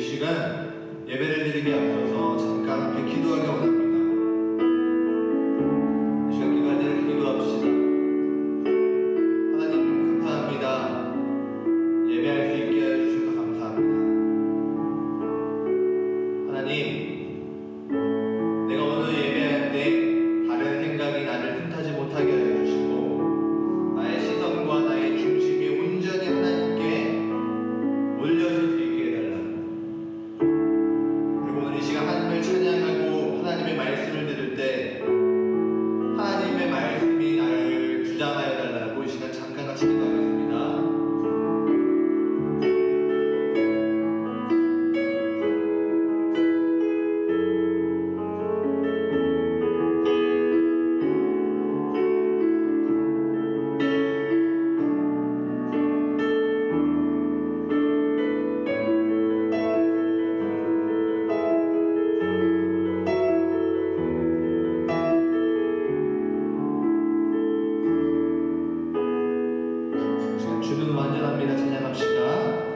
시간 예배를 드리기 앞서서 잠깐 함께 기도하기 원합니다. 이 시간 기도할 때는 기도합시다. 하나님 감사합니다. 예배할 수 있게 해주셔서 감사합니다. 하나님, 내가 오늘 예배할 때 다른 생각이 나를 틈타지 못하게 하여 주시고 나의 시선과 나의 중심이 온전히 하나님께 올려질 수 있게 해달라고. 그리고 오늘 이 시간 하나님을 찬양하고 하나님의 말씀을 들을 때 하나님의 말씀이 나를 주장하여 달라고 이 시간 잠깐 같이 기도하겠습니다. 주는 완전합니다. 찬양합시다.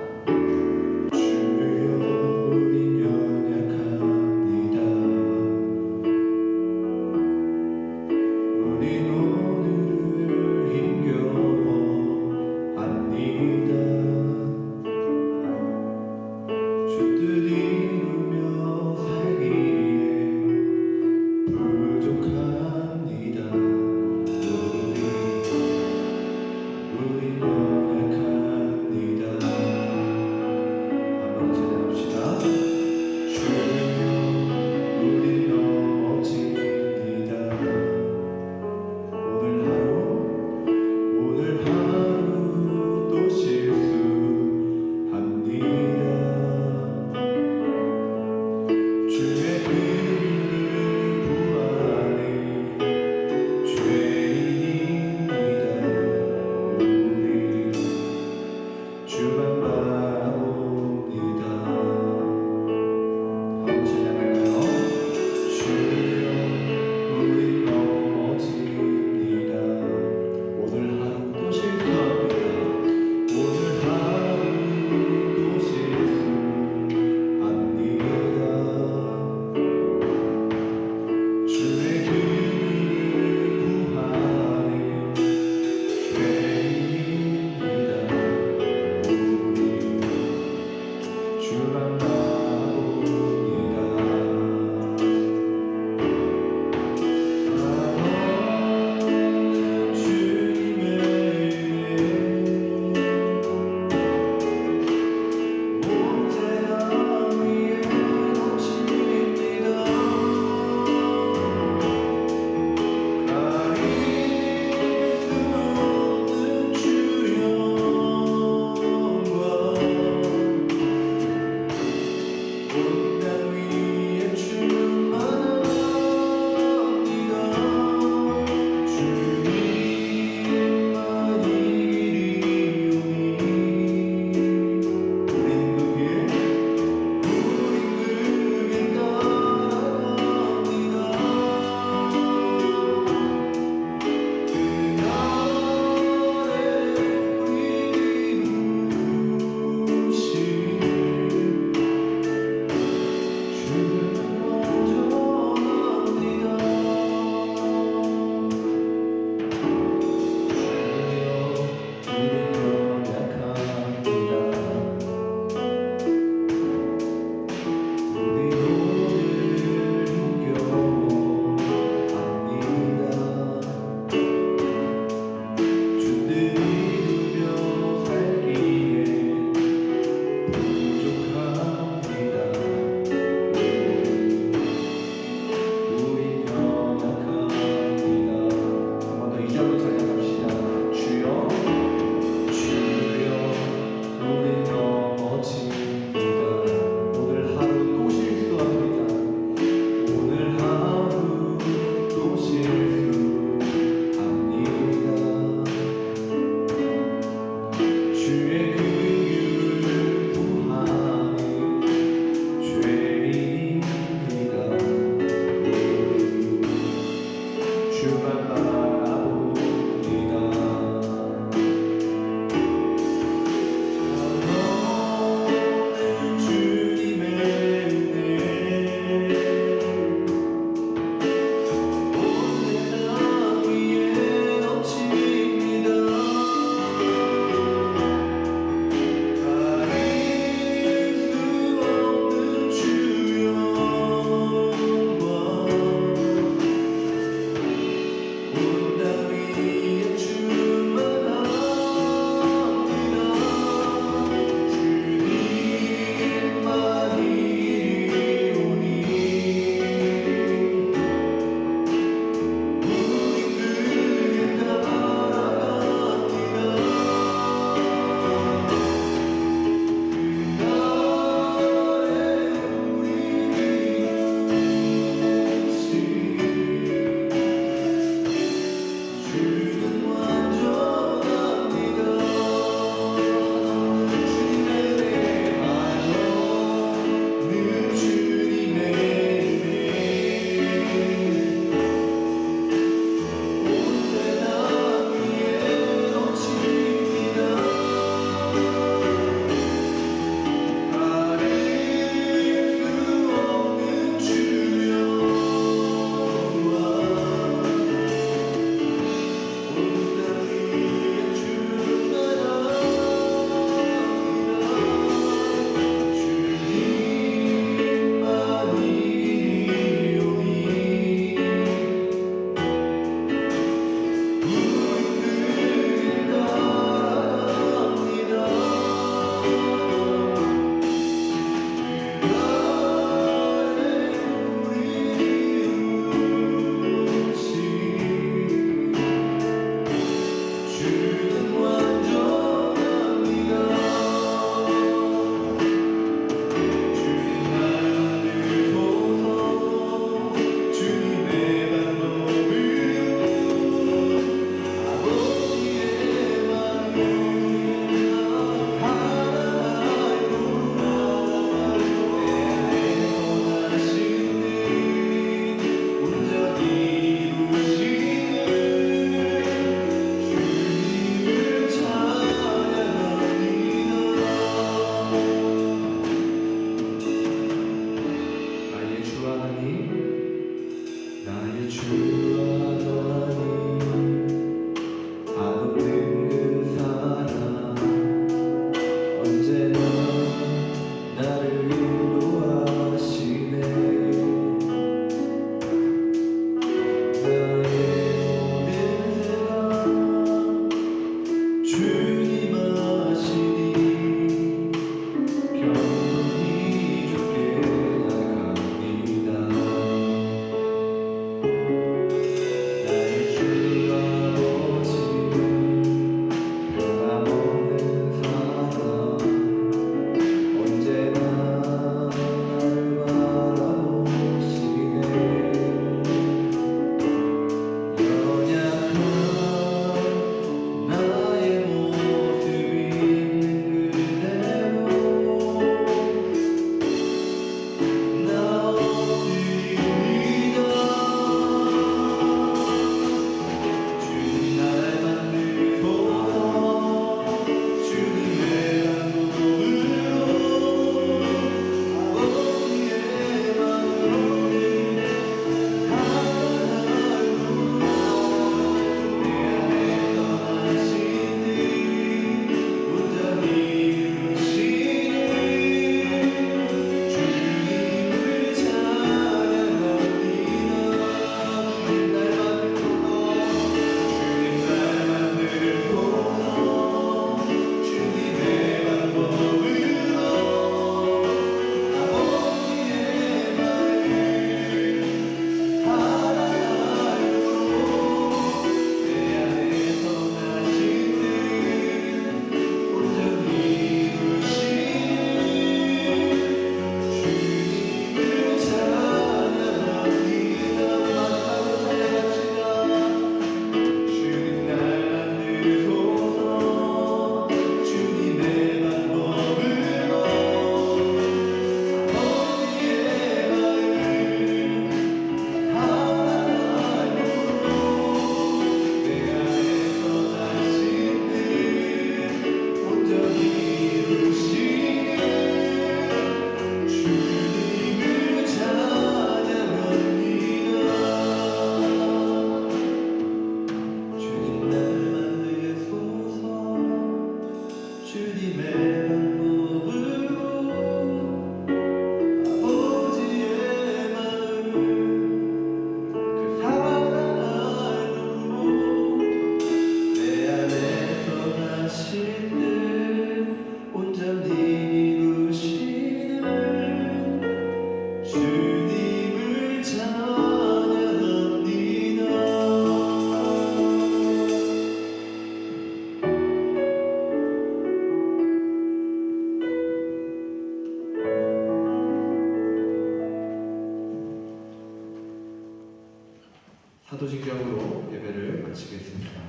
사도신경으로 예배를 마치겠습니다.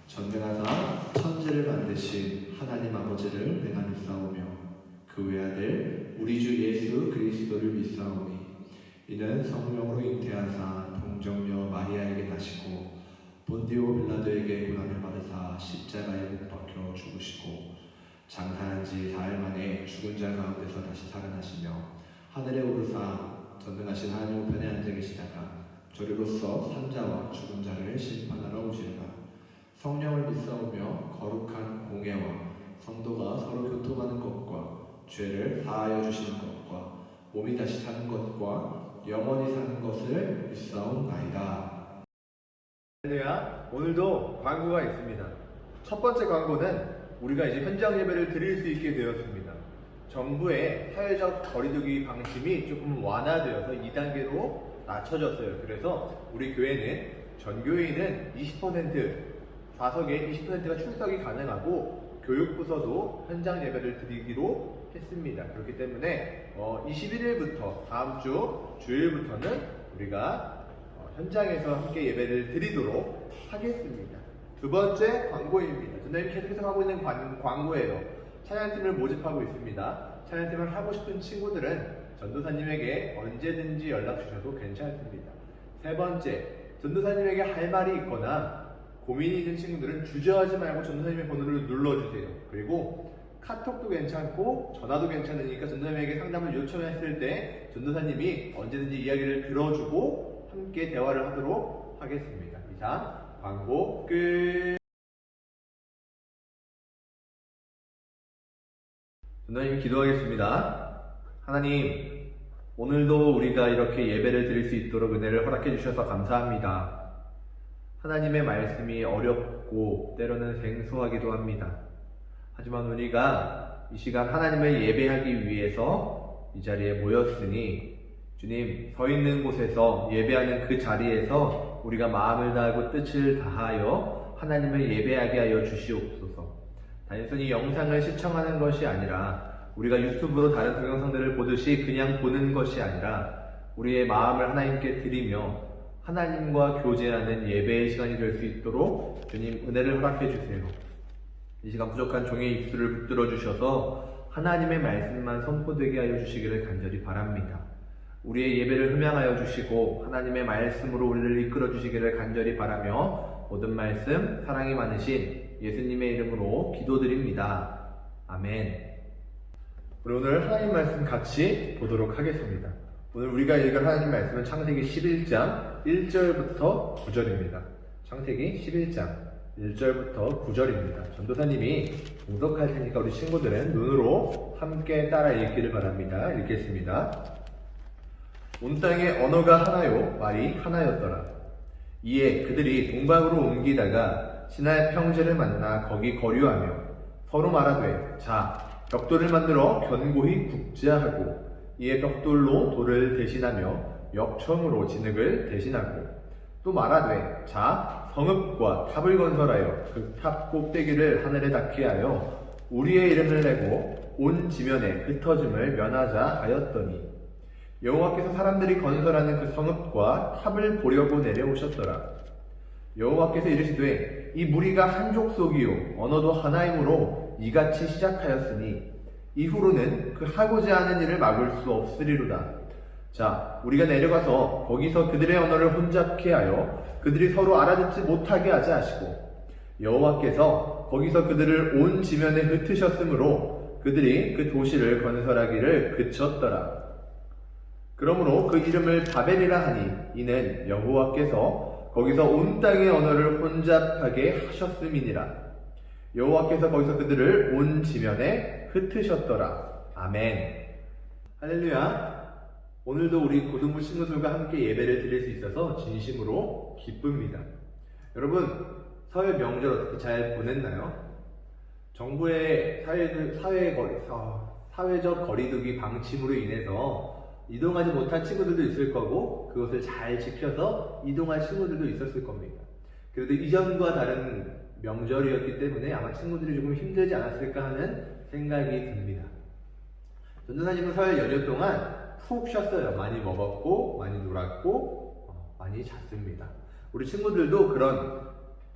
전능하사 천지를 만드신 하나님 아버지를 내가 믿사오며 그 외아들 우리 주 예수 그리스도를 믿사오니 이는 성령으로 잉태하사 동정녀 마리아에게 나시고 본디오 빌라도에게 고난을 받으사 십자가에 못 박혀 죽으시고 장사한 지 4일 만에 죽은 자 가운데서 다시 살아나시며 하늘에 오르사 전능하신 하나님 우편에 앉아 계시다가 저리로서 산자와 죽은 자를 심판하러 오시리라. 성령을 믿사오며 거룩한 공예와 성도가 서로 교통하는 것과 죄를 사하여 주시는 것과 몸이 다시 사는 것과 영원히 사는 것을 믿사옵나이다. 할렐루야. 오늘도 광고가 있습니다. 첫 번째 광고는 우리가 이제 현장 예배를 드릴 수 있게 되었습니다. 정부의 사회적 거리두기 방침이 조금 완화되어서 2단계로 낮춰졌어요. 그래서 우리 교회는 전 교회인은 20% 좌석에 20%가 출석이 가능하고 교육부서도 현장 예배를 드리기로 했습니다. 그렇기 때문에 21일부터 다음 주 주일부터는 우리가 현장에서 함께 예배를 드리도록 하겠습니다. 두 번째 광고입니다. 전도님이 계속해서 하고 있는 광고예요. 찬양팀을 모집하고 있습니다. 찬양팀을 하고 싶은 친구들은 전도사님에게 언제든지 연락 주셔도 괜찮습니다. 세 번째, 전도사님에게 할 말이 있거나 고민이 있는 친구들은 주저하지 말고 전도사님의 번호를 눌러주세요. 그리고 카톡도 괜찮고 전화도 괜찮으니까 전도사님에게 상담을 요청했을 때 전도사님이 언제든지 이야기를 들어주고 함께 대화를 하도록 하겠습니다. 이상 광고 끝. 전도사님이 기도하겠습니다. 하나님, 오늘도 우리가 이렇게 예배를 드릴 수 있도록 은혜를 허락해 주셔서 감사합니다. 하나님의 말씀이 어렵고 때로는 생소하기도 합니다. 하지만 우리가 이 시간 하나님을 예배하기 위해서 이 자리에 모였으니 주님, 서 있는 곳에서 예배하는 그 자리에서 우리가 마음을 다하고 뜻을 다하여 하나님을 예배하게 하여 주시옵소서. 단순히 영상을 시청하는 것이 아니라 우리가 유튜브로 다른 동영상들을 보듯이 그냥 보는 것이 아니라 우리의 마음을 하나님께 드리며 하나님과 교제하는 예배의 시간이 될 수 있도록 주님 은혜를 허락해 주세요. 이 시간 부족한 종의 입술을 붙들어 주셔서 하나님의 말씀만 선포되게 하여 주시기를 간절히 바랍니다. 우리의 예배를 흠양하여 주시고 하나님의 말씀으로 우리를 이끌어 주시기를 간절히 바라며 모든 말씀 사랑이 많으신 예수님의 이름으로 기도드립니다. 아멘. 우리 오늘 하나님 말씀 같이 보도록 하겠습니다. 오늘 우리가 읽을 하나님 말씀은 창세기 11장 1절부터 9절입니다. 창세기 11장 1절부터 9절입니다. 전도사님이 봉독할 테니까 우리 친구들은 눈으로 함께 따라 읽기를 바랍니다. 읽겠습니다. 온 땅에 언어가 하나요, 말이 하나였더라. 이에 그들이 동방으로 옮기다가 시나의 평지를 만나 거기 거류하며 서로 말하되 자, 벽돌을 만들어 견고히 국자하고 이에 벽돌로 돌을 대신하며 역청으로 진흙을 대신하고 또 말하되 자, 성읍과 탑을 건설하여 그 탑 꼭대기를 하늘에 닿게 하여 우리의 이름을 내고 온 지면에 흩어짐을 면하자 하였더니 여호와께서 사람들이 건설하는 그 성읍과 탑을 보려고 내려오셨더라. 여호와께서 이르시되 이 무리가 한 족속이요 언어도 하나이므로 이같이 시작하였으니 이후로는 그 하고자 하는 일을 막을 수 없으리로다. 자, 우리가 내려가서 거기서 그들의 언어를 혼잡케 하여 그들이 서로 알아듣지 못하게 하자 하시고 여호와께서 거기서 그들을 온 지면에 흩으셨으므로 그들이 그 도시를 건설하기를 그쳤더라. 그러므로 그 이름을 바벨이라 하니 이는 여호와께서 거기서 온 땅의 언어를 혼잡하게 하셨음이니라. 여호와께서 거기서 그들을 온 지면에 흩으셨더라. 아멘. 할렐루야. 오늘도 우리 고등부 친구들과 함께 예배를 드릴 수 있어서 진심으로 기쁩니다. 여러분, 설 명절 어떻게 잘 보냈나요? 정부의 사회적 거리두기 방침으로 인해서 이동하지 못한 친구들도 있을 거고 그것을 잘 지켜서 이동할 친구들도 있었을 겁니다. 그래도 이전과 다른 명절이었기 때문에 아마 친구들이 조금 힘들지 않았을까 하는 생각이 듭니다. 전도사님은 설 연휴 동안 푹 쉬었어요. 많이 먹었고 많이 놀았고 많이 잤습니다. 우리 친구들도 그런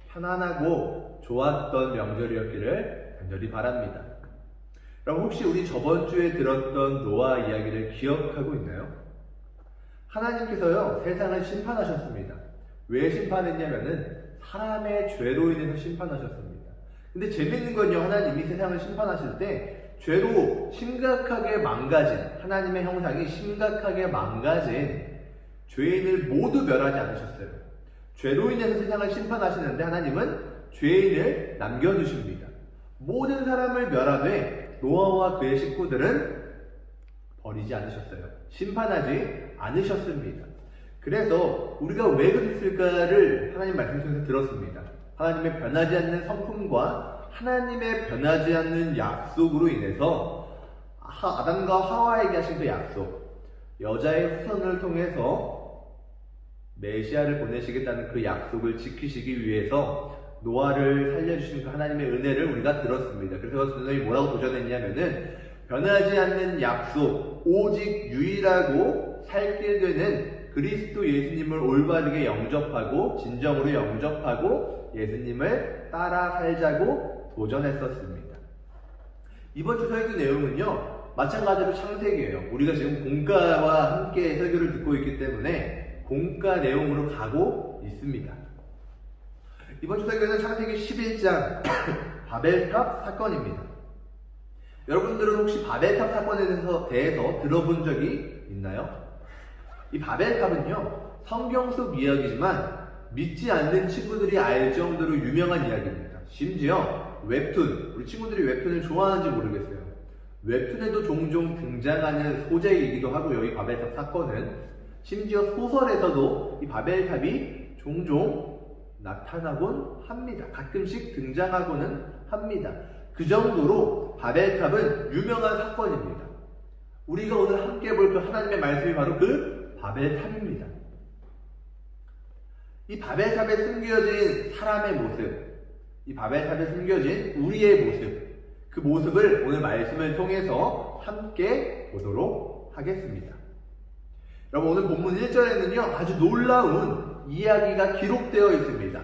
편안하고 좋았던 명절이었기를 간절히 바랍니다. 그럼 혹시 우리 저번 주에 들었던 노아 이야기를 기억하고 있나요? 하나님께서요, 세상을 심판하셨습니다. 왜 심판했냐면은 사람의 죄로 인해서 심판하셨습니다. 근데 재밌는 건요, 하나님이 세상을 심판하실 때 죄로 심각하게 망가진, 하나님의 형상이 심각하게 망가진 죄인을 모두 멸하지 않으셨어요. 죄로 인해서 세상을 심판하시는데 하나님은 죄인을 남겨두십니다. 모든 사람을 멸하되 노아와 그의 식구들은 버리지 않으셨어요. 심판하지 않으셨습니다. 그래서 우리가 왜 그랬을까를 하나님 말씀 통해서 들었습니다. 하나님의 변하지 않는 성품과 하나님의 변하지 않는 약속으로 인해서 아담과 하와에게 하신 그 약속, 여자의 후손을 통해서 메시아를 보내시겠다는 그 약속을 지키시기 위해서 노아를 살려주신 그 하나님의 은혜를 우리가 들었습니다. 그래서 선생님이 뭐라고 도전했냐면은 변하지 않는 약속, 오직 유일하고 살 길 되는 그리스도 예수님을 올바르게 영접하고 진정으로 영접하고 예수님을 따라 살자고 도전했었습니다. 이번 주 설교 내용은요, 마찬가지로 창세기예요. 우리가 지금 공과와 함께 설교를 듣고 있기 때문에 공과 내용으로 가고 있습니다. 이번 주 설교는 창세기 11장 바벨탑 사건입니다. 여러분들은 혹시 바벨탑 사건에 대해서 들어본 적이 있나요? 이 바벨탑은요, 성경 속 이야기지만 믿지 않는 친구들이 알 정도로 유명한 이야기입니다. 심지어 웹툰, 우리 친구들이 웹툰을 좋아하는지 모르겠어요. 웹툰에도 종종 등장하는 소재이기도 하고요, 이 바벨탑 사건은. 심지어 소설에서도 이 바벨탑이 종종 나타나곤 합니다. 가끔씩 등장하고는 합니다. 그 정도로 바벨탑은 유명한 사건입니다. 우리가 오늘 함께 볼 그 하나님의 말씀이 바로 그 바벨탑입니다. 이 바벨탑에 숨겨진 사람의 모습, 이 바벨탑에 숨겨진 우리의 모습, 그 모습을 오늘 말씀을 통해서 함께 보도록 하겠습니다. 여러분, 오늘 본문 1절에는요, 아주 놀라운 이야기가 기록되어 있습니다.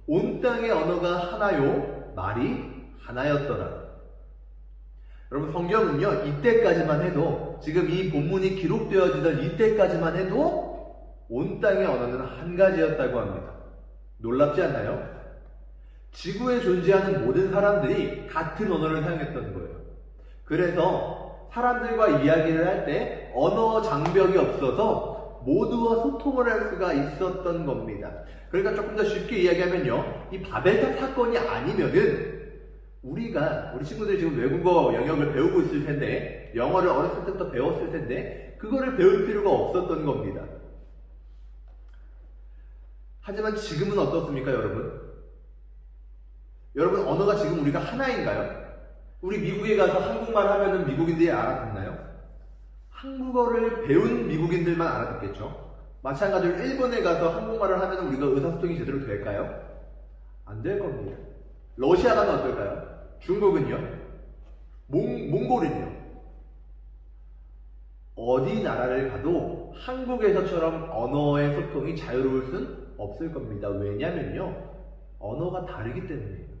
온 땅의 언어가 하나요, 말이 하나였더라. 여러분, 성경은요, 이때까지만 해도, 지금 이 본문이 기록되어지던 이때까지만 해도 온 땅의 언어는 한 가지였다고 합니다. 놀랍지 않나요? 지구에 존재하는 모든 사람들이 같은 언어를 사용했던 거예요. 그래서 사람들과 이야기를 할 때 언어 장벽이 없어서 모두와 소통을 할 수가 있었던 겁니다. 그러니까 조금 더 쉽게 이야기하면요, 이 바벨탑 사건이 아니면은 우리 친구들이 지금 외국어 영역을 배우고 있을 텐데, 영어를 어렸을 때부터 배웠을 텐데, 그거를 배울 필요가 없었던 겁니다. 하지만 지금은 어떻습니까, 여러분? 여러분, 언어가 지금 우리가 하나인가요? 우리 미국에 가서 한국말 하면은 미국인들이 알아듣나요? 한국어를 배운 미국인들만 알아듣겠죠? 마찬가지로 일본에 가서 한국말을 하면 우리가 의사소통이 제대로 될까요? 안 될 겁니다. 러시아가 어떨까요? 중국은요? 몽골은요? 어디 나라를 가도 한국에서처럼 언어의 소통이 자유로울 순 없을 겁니다. 왜냐면요, 언어가 다르기 때문이에요.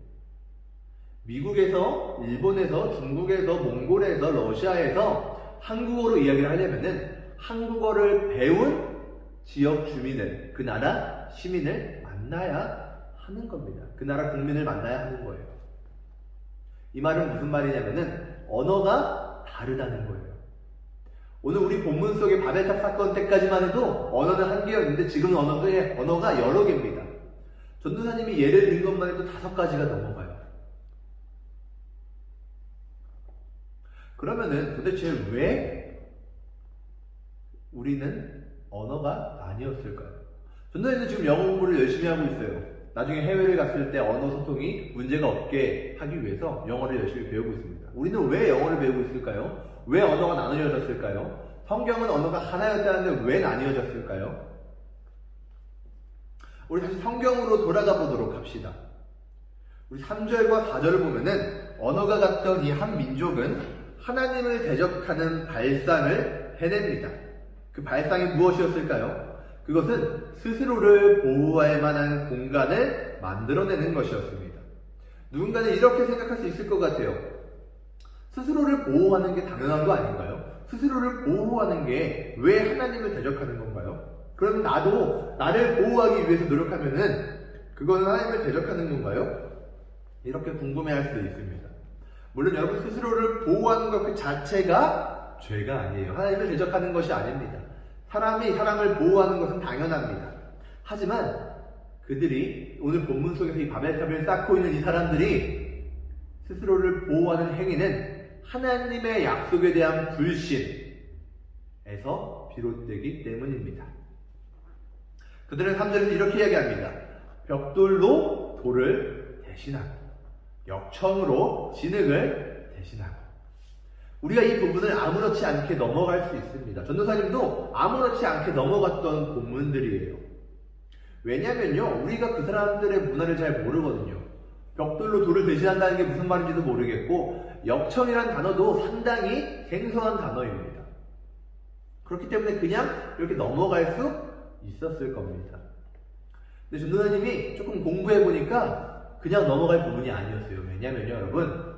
미국에서, 일본에서, 중국에서, 몽골에서, 러시아에서 한국어로 이야기를 하려면은 한국어를 배운 지역 주민을, 그 나라 시민을 만나야 하는 겁니다. 그 나라 국민을 만나야 하는 거예요. 이 말은 무슨 말이냐면은 언어가 다르다는 거예요. 오늘 우리 본문 속의 바벨탑 사건 때까지만 해도 언어는 한 개였는데 지금은 언어가 여러 개입니다. 전도사님이 예를 든 것만 해도 5가지가 넘어가요. 그러면은 도대체 왜 우리는 언어가 아니었을까요? 전도사님은 지금 영어 공부를 열심히 하고 있어요. 나중에 해외를 갔을 때 언어 소통이 문제가 없게 하기 위해서 영어를 열심히 배우고 있습니다. 우리는 왜 영어를 배우고 있을까요? 왜 언어가 나뉘어졌을까요? 성경은 언어가 하나였다는데 왜 나뉘어졌을까요? 우리 다시 성경으로 돌아가 보도록 합시다. 우리 3절과 4절을 보면은 언어가 같던 이 한 민족은 하나님을 대적하는 발상을 해냅니다. 그 발상이 무엇이었을까요? 그것은 스스로를 보호할 만한 공간을 만들어내는 것이었습니다. 누군가는 이렇게 생각할 수 있을 것 같아요. 스스로를 보호하는 게 당연한 거 아닌가요? 스스로를 보호하는 게 왜 하나님을 대적하는 건가요? 그럼 나도 나를 보호하기 위해서 노력하면은 그거는 하나님을 대적하는 건가요? 이렇게 궁금해할 수도 있습니다. 물론 여러분 스스로를 보호하는 것 그 자체가 죄가 아니에요. 하나님을 대적하는 것이 아닙니다. 사람이 사람을 보호하는 것은 당연합니다. 하지만 그들이 오늘 본문 속에서 이 바벨탑을 쌓고 있는 이 사람들이 스스로를 보호하는 행위는 하나님의 약속에 대한 불신에서 비롯되기 때문입니다. 그들은 3절에서 이렇게 이야기합니다. 벽돌로 돌을 대신하고 역청으로 진흙을 대신하고. 우리가 이 부분을 아무렇지 않게 넘어갈 수 있습니다. 전도사님도 아무렇지 않게 넘어갔던 본문들이에요. 왜냐면요, 우리가 그 사람들의 문화를 잘 모르거든요. 벽돌로 돌을 대신한다는 게 무슨 말인지도 모르겠고, 역청이란 단어도 상당히 생소한 단어입니다. 그렇기 때문에 그냥 이렇게 넘어갈 수 있었을 겁니다. 근데 전도사님이 조금 공부해보니까 그냥 넘어갈 부분이 아니었어요. 왜냐면요, 여러분,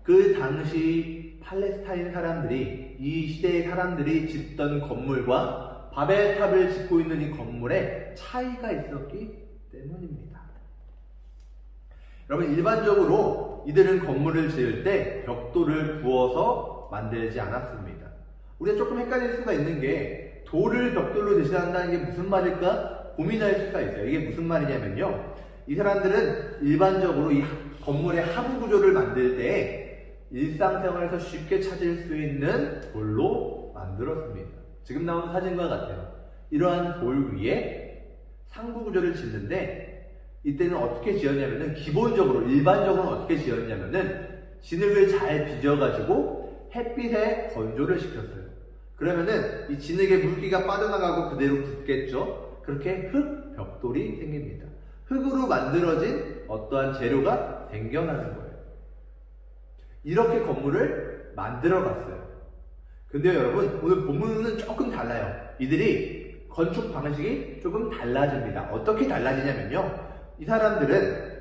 그 당시 팔레스타인 사람들이, 이 시대의 사람들이 짓던 건물과 바벨탑을 짓고 있는 이 건물에 차이가 있었기 때문입니다. 여러분, 일반적으로 이들은 건물을 지을 때 벽돌을 부어서 만들지 않았습니다. 우리가 조금 헷갈릴 수가 있는 게 돌을 벽돌로 대신한다는 게 무슨 말일까 고민할 수가 있어요. 이게 무슨 말이냐면요, 이 사람들은 일반적으로 이 건물의 하부 구조를 만들 때 일상생활에서 쉽게 찾을 수 있는 돌로 만들었습니다. 지금 나오는 사진과 같아요. 이러한 돌 위에 상부 구조를 짓는데 이때는 어떻게 지었냐면은, 기본적으로 일반적으로 어떻게 지었냐면은 진흙을 잘 빚어가지고 햇빛에 건조를 시켰어요. 그러면은 이 진흙에 물기가 빠져나가고 그대로 굳겠죠. 그렇게 흙 벽돌이 생깁니다. 흙으로 만들어진 어떠한 재료가 생겨나는 거예요. 이렇게 건물을 만들어 갔어요. 근데 여러분, 오늘 본문은 조금 달라요. 이들이 건축 방식이 조금 달라집니다. 어떻게 달라지냐면요, 이 사람들은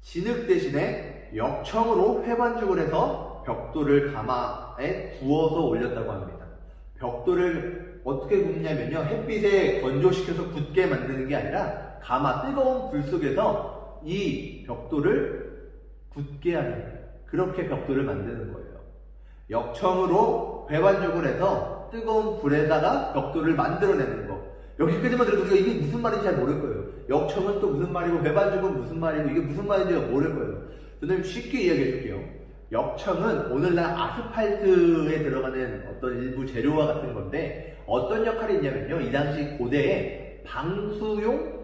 진흙 대신에 역청으로 회반죽을 해서 벽돌을 가마에 구워서 올렸다고 합니다. 벽돌을 어떻게 굽냐면요, 햇빛에 건조시켜서 굳게 만드는 게 아니라 가마, 뜨거운 불 속에서 이 벽돌을 굳게 하는 거예요. 그렇게 벽돌을 만드는 거예요. 역청으로 배반죽을 해서 뜨거운 불에다가 벽돌을 만들어내는 거. 여기까지만 들어도 우리가 이게 무슨 말인지 잘 모를 거예요. 역청은 또 무슨 말이고 배반죽은 무슨 말이고 이게 무슨 말인지 모를 거예요. 저는 쉽게 이야기해 줄게요. 역청은 오늘날 아스팔트에 들어가는 어떤 일부 재료와 같은 건데, 어떤 역할이 있냐면요, 이 당시 고대에 방수용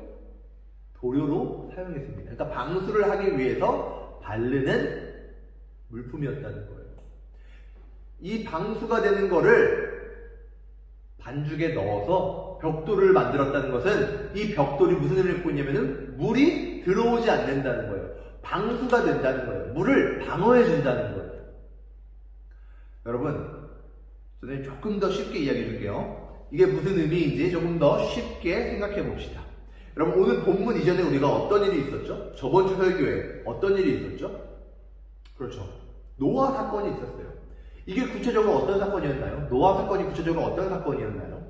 도료로 사용했습니다. 그러니까 방수를 하기 위해서 바르는 물품이었다는 거예요. 이 방수가 되는 거를 반죽에 넣어서 벽돌을 만들었다는 것은, 이 벽돌이 무슨 의미를 갖고 있냐면은 물이 들어오지 않는다는 거예요. 방수가 된다는 거예요. 물을 방어해 준다는 거예요. 여러분, 저는 조금 더 쉽게 이야기해 줄게요. 이게 무슨 의미인지 조금 더 쉽게 생각해 봅시다. 여러분, 오늘 본문 이전에 우리가 어떤 일이 있었죠? 저번 주 설교에 어떤 일이 있었죠? 그렇죠. 노아 사건이 있었어요. 이게 구체적으로 어떤 사건이었나요? 노아 사건이 구체적으로 어떤 사건이었나요?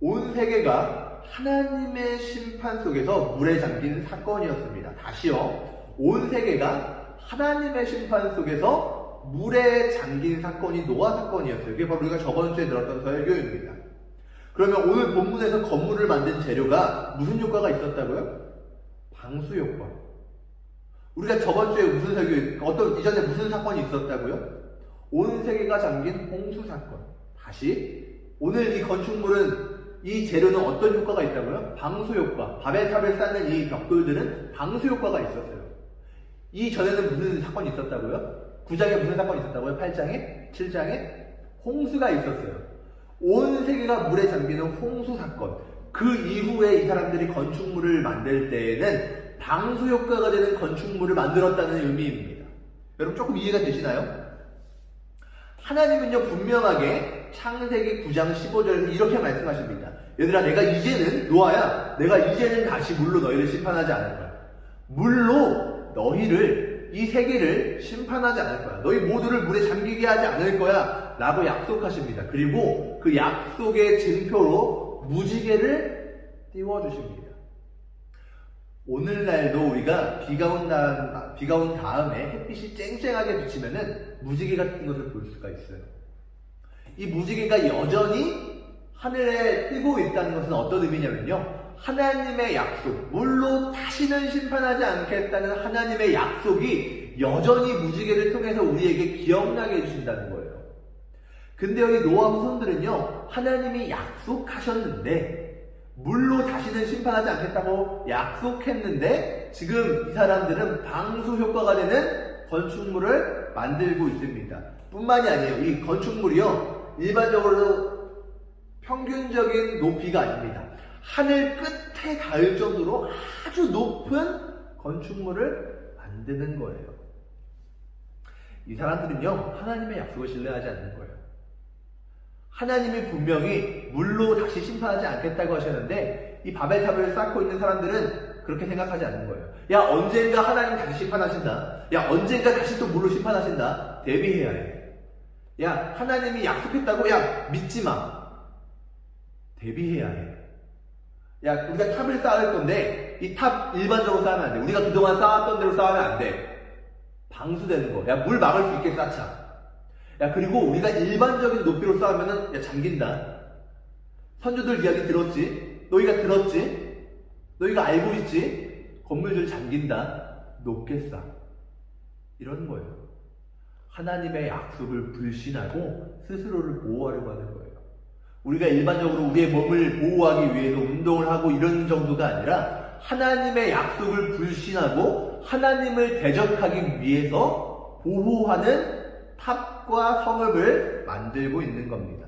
온 세계가 하나님의 심판 속에서 물에 잠긴 사건이었습니다. 다시요. 온 세계가 하나님의 심판 속에서 물에 잠긴 사건이 노아 사건이었어요. 이게 바로 우리가 저번 주에 들었던 설교입니다. 그러면 오늘 본문에서 건물을 만든 재료가 무슨 효과가 있었다고요? 방수 효과. 우리가 저번 주에 무슨 설교, 어떤 이전에 무슨 사건이 있었다고요? 온 세계가 잠긴 홍수 사건. 다시, 오늘 이 건축물은, 이 재료는 어떤 효과가 있다고요? 방수 효과. 바벨탑을 쌓는 이 벽돌들은 방수 효과가 있었어요. 이 전에는 무슨 사건이 있었다고요? 9장에 무슨 사건이 있었다고요? 8장에? 7장에? 홍수가 있었어요. 온 세계가 물에 잠기는 홍수 사건. 그 이후에 이 사람들이 건축물을 만들 때에는 방수 효과가 되는 건축물을 만들었다는 의미입니다. 여러분 조금 이해가 되시나요? 하나님은요, 분명하게 창세기 9장 15절에서 이렇게 말씀하십니다. 얘들아, 내가 이제는, 노아야, 내가 이제는 다시 물로 너희를 심판하지 않을 거야. 물로 너희를, 이 세계를 심판하지 않을 거야. 너희 모두를 물에 잠기게 하지 않을 거야. 라고 약속하십니다. 그리고 그 약속의 증표로 무지개를 띄워주십니다. 오늘날도 우리가 비가 온 다음에 햇빛이 쨍쨍하게 비치면은 무지개 같은 것을 볼 수가 있어요. 이 무지개가 여전히 하늘에 뜨고 있다는 것은 어떤 의미냐면요, 하나님의 약속, 물로 다시는 심판하지 않겠다는 하나님의 약속이 여전히 무지개를 통해서 우리에게 기억나게 해주신다는 거예요. 근데 여기 노아 후손들은요, 하나님이 약속하셨는데 물로 다시는 심판하지 않겠다고 약속했는데 지금 이 사람들은 방수 효과가 되는 건축물을 만들고 있습니다. 뿐만이 아니에요. 이 건축물이요, 일반적으로 평균적인 높이가 아닙니다. 하늘 끝에 닿을 정도로 아주 높은 건축물을 만드는 거예요. 이 사람들은요, 하나님의 약속을 신뢰하지 않는 거예요. 하나님이 분명히 물로 다시 심판하지 않겠다고 하셨는데 이 바벨탑을 쌓고 있는 사람들은 그렇게 생각하지 않는 거예요. 야, 언젠가 하나님 다시 심판하신다. 야, 언젠가 다시 또 물로 심판하신다. 대비해야 해. 야, 하나님이 약속했다고? 야, 믿지 마. 대비해야 해. 야, 우리가 탑을 쌓을 건데 이 탑 일반적으로 쌓으면 안 돼. 우리가 그동안 쌓았던 대로 쌓으면 안 돼. 방수되는 거. 야, 물 막을 수 있게 쌓자. 야, 그리고 우리가 일반적인 높이로 쌓으면은, 야, 잠긴다. 선조들 이야기 들었지? 너희가 들었지? 너희가 알고 있지? 건물들 잠긴다. 높게 쌓. 이러는 거예요. 하나님의 약속을 불신하고 스스로를 보호하려고 하는 거예요. 우리가 일반적으로 우리의 몸을 보호하기 위해서 운동을 하고 이런 정도가 아니라 하나님의 약속을 불신하고 하나님을 대적하기 위해서 보호하는 탑과 성읍을 만들고 있는 겁니다.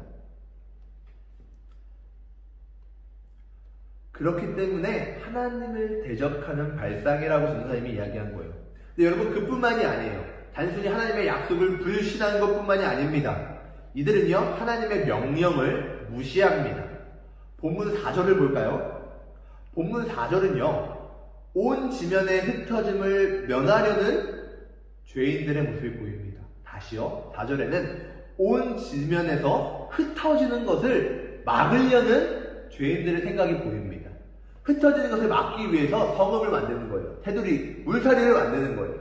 그렇기 때문에 하나님을 대적하는 발상이라고 전도사님이 이야기한 거예요. 근데 여러분, 그뿐만이 아니에요. 단순히 하나님의 약속을 불신하는 것뿐만이 아닙니다. 이들은요, 하나님의 명령을 무시합니다. 본문 4절을 볼까요? 본문 4절은요, 온 지면의 흩어짐을 면하려는 죄인들의 모습을 보입니다. 다시요, 4절에는 온 지면에서 흩어지는 것을 막으려는 죄인들의 생각이 보입니다. 흩어지는 것을 막기 위해서 성읍을 만드는 거예요. 테두리, 울타리를 만드는 거예요.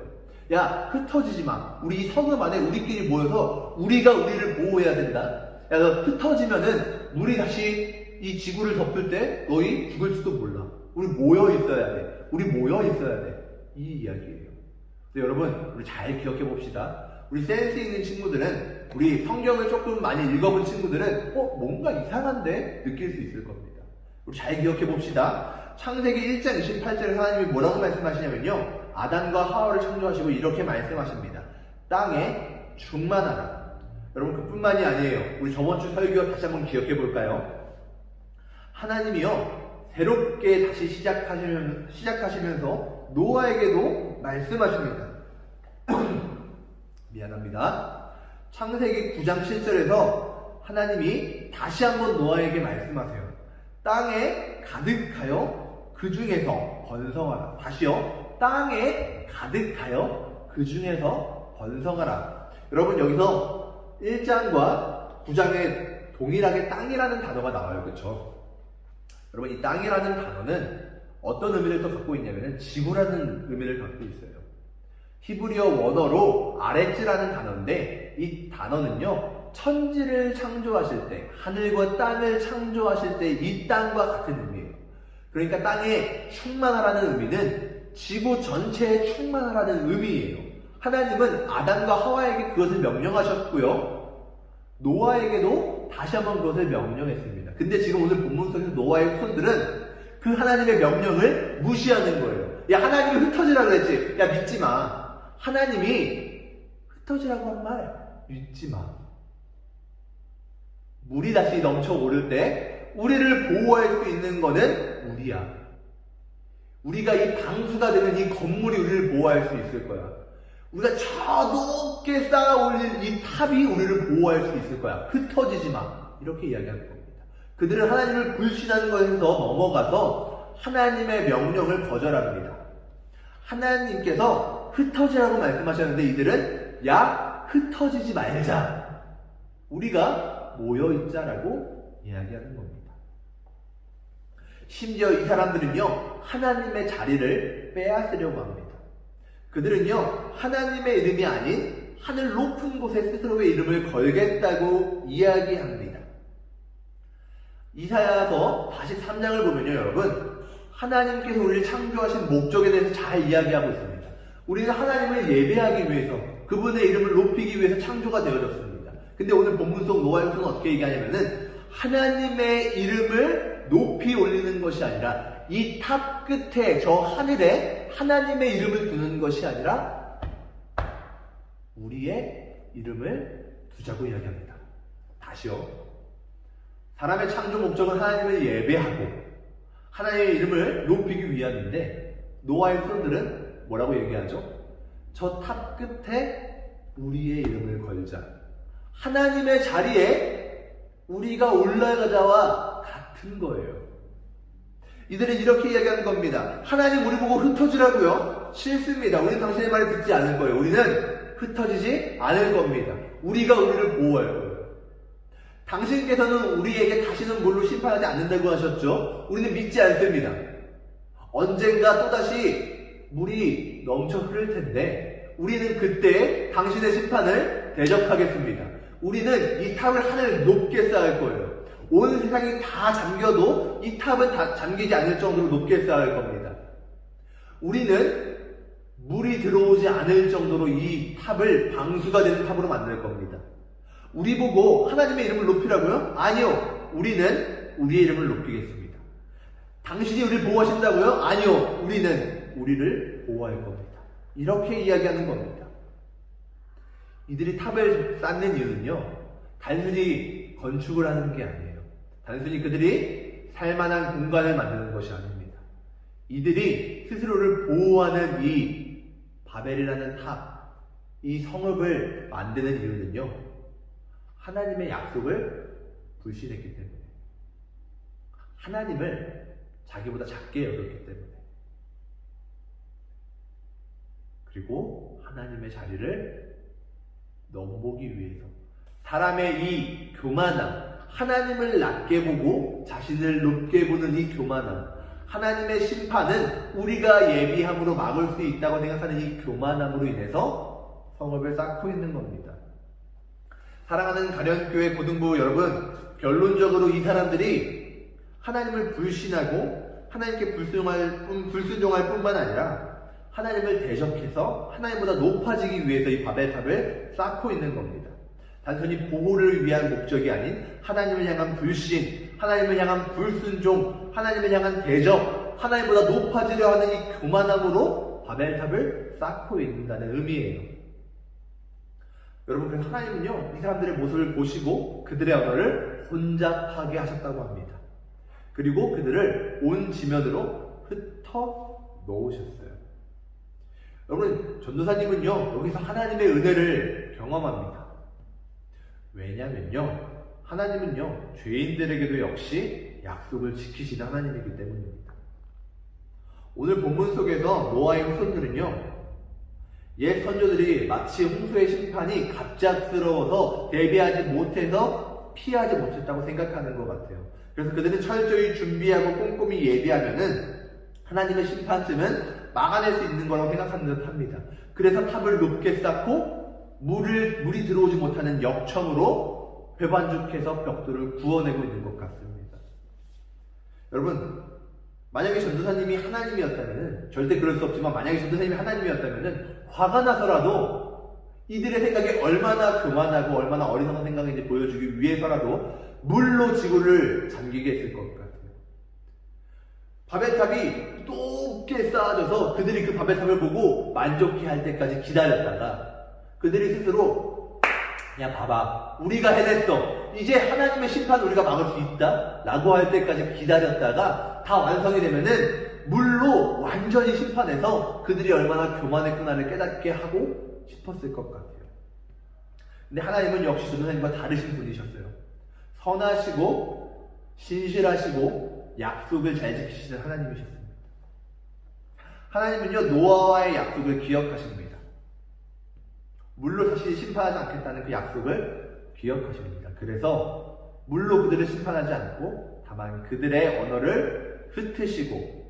야, 흩어지지 마. 우리 이 성읍 안에 우리끼리 모여서 우리가 우리를 보호해야 된다. 야, 너 흩어지면은 물이 다시 이 지구를 덮을 때 너희 죽을지도 몰라. 우리 모여 있어야 돼. 우리 모여 있어야 돼. 이 이야기예요. 근데 여러분, 우리 잘 기억해 봅시다. 우리 센스 있는 친구들은, 우리 성경을 조금 많이 읽어본 친구들은 뭔가 이상한데? 느낄 수 있을 겁니다. 우리 잘 기억해 봅시다. 창세기 1장 28절에 하나님이 뭐라고 말씀하시냐면요, 아담과 하와를 창조하시고 이렇게 말씀하십니다. 땅에 충만하라. 여러분, 그뿐만이 아니에요. 우리 저번주 설교 다시 한번 기억해 볼까요? 하나님이요, 새롭게 다시 시작하시면서 노아에게도 말씀하십니다. 미안합니다. 창세기 9장 7절에서 하나님이 다시 한번 노아에게 말씀하세요. 땅에 가득하여 그 중에서 번성하라. 다시요. 땅에 가득하여 그 중에서 번성하라. 여러분, 여기서 1장과 9장에 동일하게 땅이라는 단어가 나와요. 그렇죠? 여러분, 이 땅이라는 단어는 어떤 의미를 또 갖고 있냐면 지구라는 의미를 갖고 있어요. 히브리어 원어로 아레츠라는 단어인데, 이 단어는요, 천지를 창조하실 때, 하늘과 땅을 창조하실 때 이 땅과 같은 의미예요. 그러니까 땅에 충만하라는 의미는 지구 전체에 충만하라는 의미예요. 하나님은 아담과 하와에게 그것을 명령하셨고요, 노아에게도 다시 한번 그것을 명령했습니다. 근데 지금 오늘 본문 속에서 노아의 후손들은 그 하나님의 명령을 무시하는 거예요. 야, 하나님이 흩어지라 그랬지. 야, 믿지 마. 하나님이 흩어지라고 한 말 믿지 마. 물이 다시 넘쳐 오를 때 우리를 보호할 수 있는 거는 우리야. 우리가 이 방수가 되는 이 건물이 우리를 보호할 수 있을 거야. 우리가 저 높게 쌓아 올린 이 탑이 우리를 보호할 수 있을 거야. 흩어지지 마. 이렇게 이야기하는 겁니다. 그들은 하나님을 불신하는 것에서 넘어가서 하나님의 명령을 거절합니다. 하나님께서 흩어지라고 말씀하셨는데 이들은 야, 흩어지지 말자. 우리가 모여있자라고 이야기하는 겁니다. 심지어 이 사람들은요, 하나님의 자리를 빼앗으려고 합니다. 그들은요, 하나님의 이름이 아닌 하늘 높은 곳에 스스로의 이름을 걸겠다고 이야기합니다. 이사야서 43장을 보면요, 여러분, 하나님께서 우리를 창조하신 목적에 대해서 잘 이야기하고 있습니다. 우리는 하나님을 예배하기 위해서, 그분의 이름을 높이기 위해서 창조가 되어졌습니다. 근데 오늘 본문 속 노아에서는 어떻게 얘기하냐면은 하나님의 이름을 높이 올리는 것이 아니라 이 탑 끝에 저 하늘에 하나님의 이름을 두는 것이 아니라 우리의 이름을 두자고 이야기합니다. 다시요. 사람의 창조 목적은 하나님을 예배하고 하나님의 이름을 높이기 위함인데 노아의 후손들은 뭐라고 얘기하죠? 저 탑 끝에 우리의 이름을 걸자. 하나님의 자리에 우리가 올라가자와 같은 거예요. 이들은 이렇게 이야기하는 겁니다. 하나님 우리 보고 흩어지라고요? 싫습니다. 우리는 당신의 말을 듣지 않을 거예요. 우리는 흩어지지 않을 겁니다. 우리가 우리를 보호할 거예요. 당신께서는 우리에게 다시는 물로 심판하지 않는다고 하셨죠? 우리는 믿지 않습니다. 언젠가 또다시 물이 넘쳐 흐를 텐데 우리는 그때 당신의 심판을 대적하겠습니다. 우리는 이 탑을 하늘 높게 쌓을 거예요. 온 세상이 다 잠겨도 이 탑은 다 잠기지 않을 정도로 높게 쌓을 겁니다. 우리는 물이 들어오지 않을 정도로 이 탑을 방수가 되는 탑으로 만들 겁니다. 우리 보고 하나님의 이름을 높이라고요? 아니요. 우리는 우리의 이름을 높이겠습니다. 당신이 우리를 보호하신다고요? 아니요. 우리는 우리를 보호할 겁니다. 이렇게 이야기하는 겁니다. 이들이 탑을 쌓는 이유는요, 단순히 건축을 하는 게 아니에요. 단순히 그들이 살만한 공간을 만드는 것이 아닙니다. 이들이 스스로를 보호하는 이 바벨이라는 탑, 이 성읍을 만드는 이유는요, 하나님의 약속을 불신했기 때문에, 하나님을 자기보다 작게 여겼기 때문에, 그리고 하나님의 자리를 넘보기 위해서 사람의 이 교만함, 하나님을 낮게 보고 자신을 높게 보는 이 교만함, 하나님의 심판은 우리가 예비함으로 막을 수 있다고 생각하는 이 교만함으로 인해서 성읍을 쌓고 있는 겁니다. 사랑하는 가련교회 고등부 여러분, 결론적으로 이 사람들이 하나님을 불신하고 하나님께 불순종할 뿐만 아니라 하나님을 대적해서 하나님보다 높아지기 위해서 이 바벨탑을 쌓고 있는 겁니다. 단순히 보호를 위한 목적이 아닌 하나님을 향한 불신, 하나님을 향한 불순종, 하나님을 향한 대적, 하나님보다 높아지려 하는 이 교만함으로 바벨탑을 쌓고 있다는 의미예요. 여러분, 그래서 하나님은요, 이 사람들의 모습을 보시고 그들의 언어를 혼잡하게 하셨다고 합니다. 그리고 그들을 온 지면으로 흩어 놓으셨어요. 여러분, 전도사님은요, 여기서 하나님의 은혜를 경험합니다. 왜냐면요, 하나님은요, 죄인들에게도 역시 약속을 지키시는 하나님이기 때문입니다. 오늘 본문 속에서 노아의 후손들은요, 옛 선조들이 마치 홍수의 심판이 갑작스러워서 대비하지 못해서 피하지 못했다고 생각하는 것 같아요. 그래서 그들은 철저히 준비하고 꼼꼼히 예비하면은 하나님의 심판쯤은 막아낼 수 있는 거라고 생각하는 듯 합니다. 그래서 탑을 높게 쌓고 물이 들어오지 못하는 역청으로 회반죽해서 벽돌을 구워내고 있는 것 같습니다. 여러분, 만약에 전도사님이 하나님이었다면, 절대 그럴 수 없지만 만약에 전도사님이 하나님이었다면 화가 나서라도 이들의 생각이 얼마나 교만하고 얼마나 어리석은 생각인지 보여주기 위해서라도 물로 지구를 잠기게 했을 것 같아요. 바벨탑이 높게 쌓아져서 그들이 그 바벨탑을 보고 만족해 할 때까지 기다렸다가 그들이 스스로 야 봐봐, 우리가 해냈어, 이제 하나님의 심판 우리가 막을 수 있다 라고 할 때까지 기다렸다가 다 완성이 되면은 물로 완전히 심판해서 그들이 얼마나 교만했구나를 깨닫게 하고 싶었을 것 같아요. 근데 하나님은 역시 전도사님과 다르신 분이셨어요. 선하시고 신실하시고 약속을 잘 지키시는 하나님이셨습니다. 하나님은요, 노아와의 약속을 기억하십니다. 물로 다시 심판하지 않겠다는 그 약속을 기억하십니다. 그래서 물로 그들을 심판하지 않고 다만 그들의 언어를 흩으시고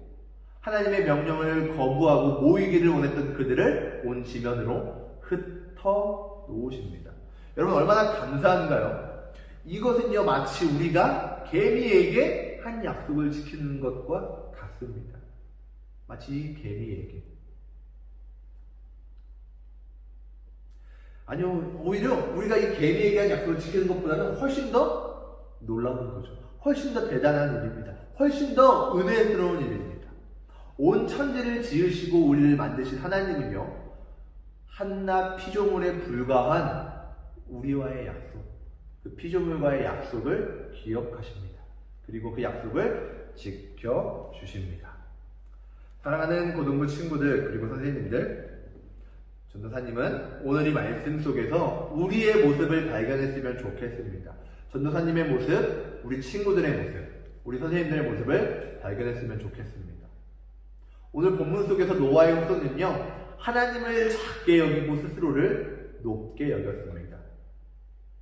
하나님의 명령을 거부하고 모이기를 원했던 그들을 온 지면으로 흩어 놓으십니다. 여러분 얼마나 감사한가요? 이것은요 마치 우리가 개미에게 한 약속을 지키는 것과 같습니다. 마치 개미에게. 아니요, 오히려 우리가 이 개미에게 한 약속을 지키는 것보다는 훨씬 더 놀라운 거죠. 훨씬 더 대단한 일입니다. 훨씬 더 은혜스러운 일입니다. 온 천지를 지으시고 우리를 만드신 하나님은요, 한낱 피조물에 불과한 우리와의 약속, 그 피조물과의 약속을 기억하십니다. 그리고 그 약속을 지켜주십니다. 사랑하는 고등부 친구들 그리고 선생님들, 전도사님은 오늘 이 말씀 속에서 우리의 모습을 발견했으면 좋겠습니다. 전도사님의 모습, 우리 친구들의 모습, 우리 선생님들의 모습을 발견했으면 좋겠습니다. 오늘 본문 속에서 노아의 후손은요, 하나님을 작게 여기고 스스로를 높게 여겼습니다.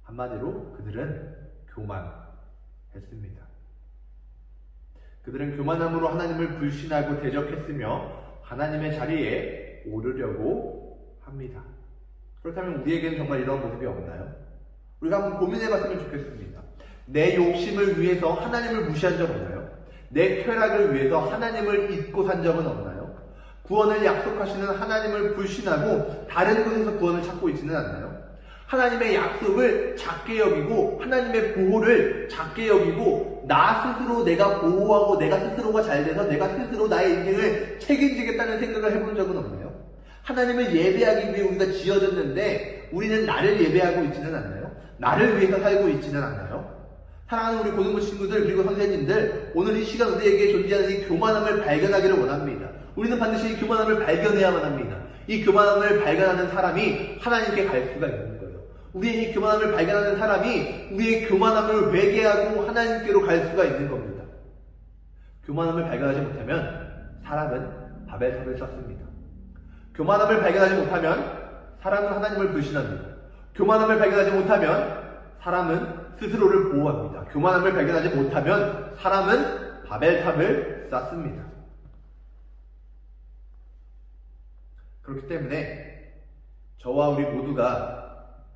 한마디로 그들은 교만했습니다. 그들은 교만함으로 하나님을 불신하고 대적했으며 하나님의 자리에 오르려고 합니다. 그렇다면 우리에게는 정말 이런 모습이 없나요? 우리가 한번 고민해봤으면 좋겠습니다. 내 욕심을 위해서 하나님을 무시한 적 없나요? 내 쾌락을 위해서 하나님을 잊고 산 적은 없나요? 구원을 약속하시는 하나님을 불신하고 다른 곳에서 구원을 찾고 있지는 않나요? 하나님의 약속을 작게 여기고 하나님의 보호를 작게 여기고 나 스스로 내가 보호하고 내가 스스로가 잘 돼서 내가 스스로 나의 인생을 책임지겠다는 생각을 해본 적은 없나요? 하나님을 예배하기 위해 우리가 지어졌는데 우리는 나를 예배하고 있지는 않나요? 나를 위해서 살고 있지는 않나요? 사랑하는 우리 고등부 친구들 그리고 선생님들, 오늘 이 시간 우리에게 존재하는 이 교만함을 발견하기를 원합니다. 우리는 반드시 이 교만함을 발견해야만 합니다. 이 교만함을 발견하는 사람이 하나님께 갈 수가 있는 거예요. 우리의 이 교만함을 발견하는 사람이 우리의 교만함을 회개하고 하나님께로 갈 수가 있는 겁니다. 교만함을 발견하지 못하면 사람은 바벨탑을 쌓습니다. 교만함을 발견하지 못하면 사람은 하나님을 불신합니다. 교만함을 발견하지 못하면 사람은 스스로를 보호합니다. 교만함을 발견하지 못하면 사람은 바벨탑을 쌓습니다. 그렇기 때문에 저와 우리 모두가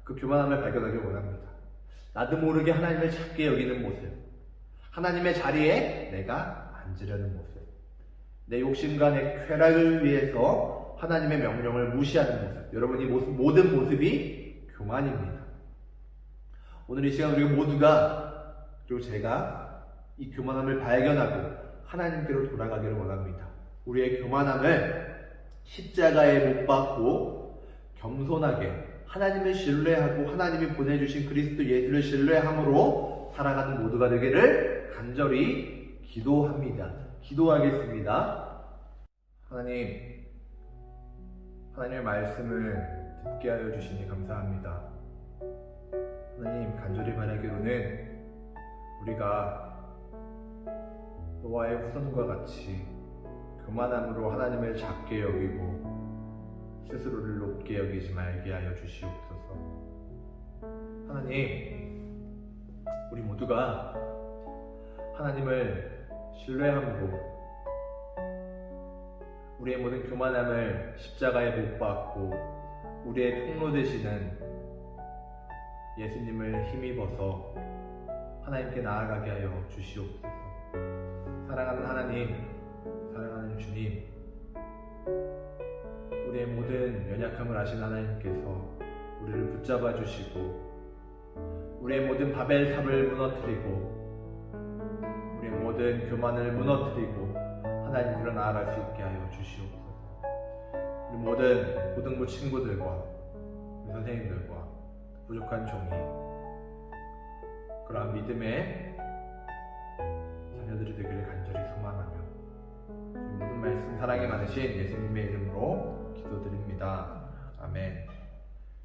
그 교만함을 발견하길 원합니다. 나도 모르게 하나님을 작게 여기는 모습, 하나님의 자리에 내가 앉으려는 모습, 내 욕심과 내 쾌락을 위해서 하나님의 명령을 무시하는 모습, 여러분 이 모습, 모든 모습이 교만입니다. 오늘 이 시간 우리 모두가 그리고 제가 이 교만함을 발견하고 하나님께로 돌아가기를 원합니다. 우리의 교만함을 십자가에 못 박고 겸손하게 하나님을 신뢰하고 하나님이 보내주신 그리스도 예수를 신뢰함으로 살아가는 모두가 되기를 간절히 기도합니다. 기도하겠습니다. 하나님, 하나님의 말씀을 듣게 하여 주시니 감사합니다. 하나님, 간절히 바라기로는 우리가 노아의 후손과 같이 교만함으로 하나님을 작게 여기고 스스로를 높게 여기지 말게 하여 주시옵소서. 하나님, 우리 모두가 하나님을 신뢰함으로 우리의 모든 교만함을 십자가에 못 박고 우리의 통로 되시는 예수님을 힘입어서 하나님께 나아가게 하여 주시옵소서. 사랑하는 하나님, 사랑하는 주님, 우리의 모든 연약함을 아신 하나님께서 우리를 붙잡아 주시고 우리의 모든 바벨탑을 무너뜨리고 우리의 모든 교만을 무너뜨리고 하나님께로 나아갈 수 있게 하여 주시옵소서. 우리 모든 고등부 친구들과 우리 선생님들과 부족한 종이 그러한 믿음의 자녀들이 되기를 간절히 소망하며 모든 말씀 사랑이 많으신 예수님의 이름으로 기도드립니다. 아멘.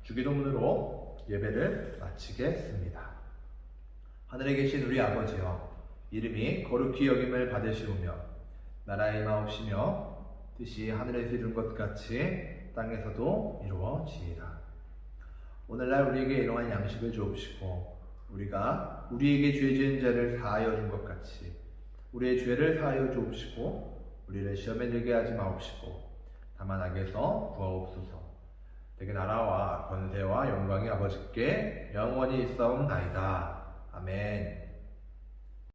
주기도문으로 예배를 마치겠습니다. 하늘에 계신 우리 아버지여, 이름이 거룩히 여김을 받으시오며 나라의 임하옵시며 뜻이 하늘에서 이룬 것 같이 땅에서도 이루어지이다. 오늘날 우리에게 일용할 양식을 주옵시고 우리가 우리에게 죄 지은 자를 사하여 준 것 같이 우리의 죄를 사하여 주옵시고 우리를 시험에 들게 하지 마옵시고 다만 악에서 구하옵소서. 되게 나라와 권세와 영광이 아버지께 영원히 있사옵나이다. 아멘.